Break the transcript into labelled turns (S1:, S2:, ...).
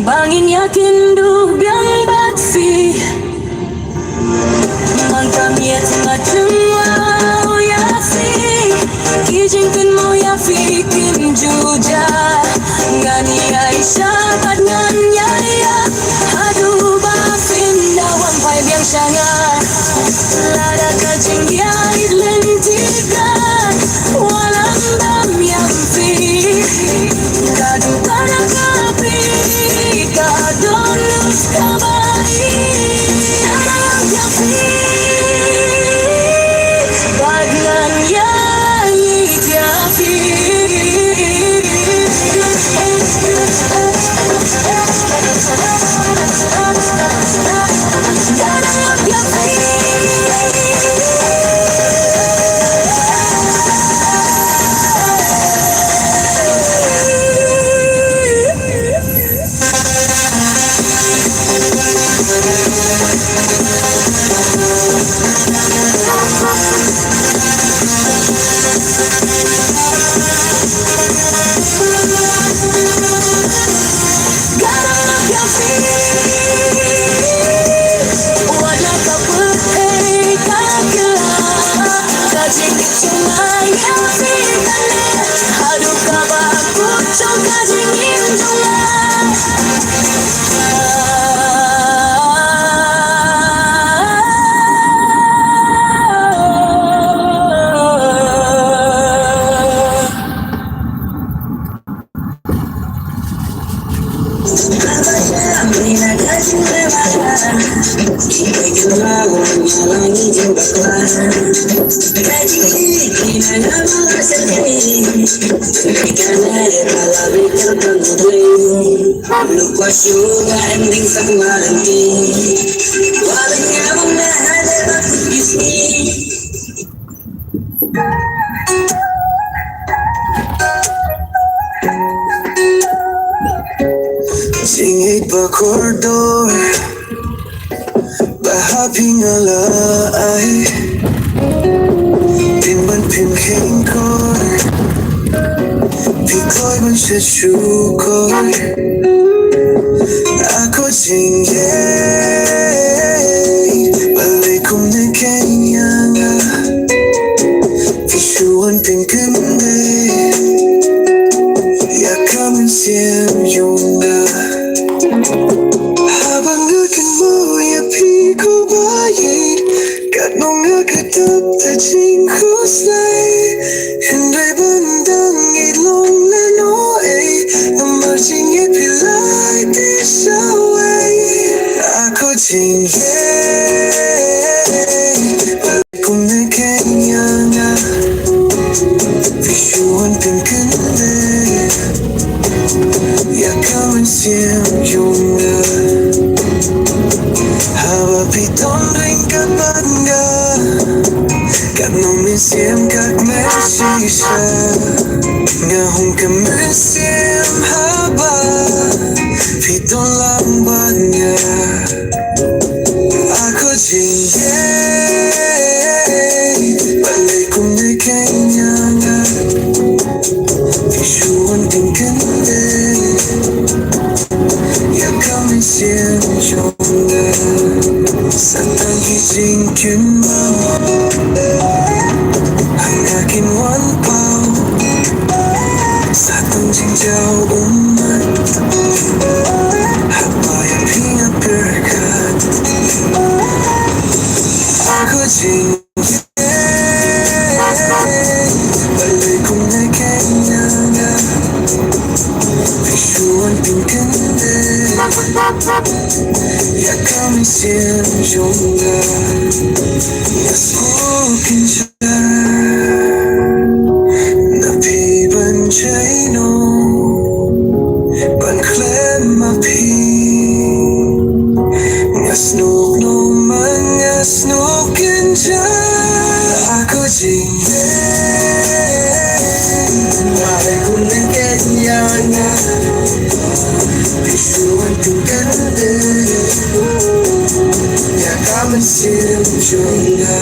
S1: Bangin yakin du biang bat fi Mangkam yet macumwa ya fi Kijin kun mo ya fi kin juja Ngani Aisyah bat ngan ya ya Hadu ba fin dawam pai biang shanga Lada kajing ya idlen tiga Walang dam yang fi Kadu kana kapi Don't lose somebody yang bagnan ya itiafi Lupa suga ending sama lagi Walau nyamuk ada batu bisni Singit bakordor Bahaping alay Pinman pinkingkor Pikoy man siya syukor Ako singgay Balik kong na kanya nga Visuan pinkanday Yakaman siyang yung na Habang akan mo yapi ko bayit Kat mong nakatap ta ching kuslay Hinday bandang ilong na noe Namarching ipilay di saway Ako singgay Balik kong na kanya nga Visuan pinkanday Yakaman siyang yung na Hawa pitong ring kapanga Kanong siyang kakmesisya Ngahong kamesiyang haba Pitong lambat nga Ako jingay Balik kong na kanya nga Visuan din kanday Yakaman siyang yung na chuyên mong ang aking wanpaw sa tunjing jaw umat habaya pinapirkat ako jing balay kong na kanya na visual pinkande ya kami siyang jungga ya smoking na piban chino ban klem ma pi nga snok no man nga snokin ja ako jingge mare kunen kenya nga visual pinkande ya kami siyang jungga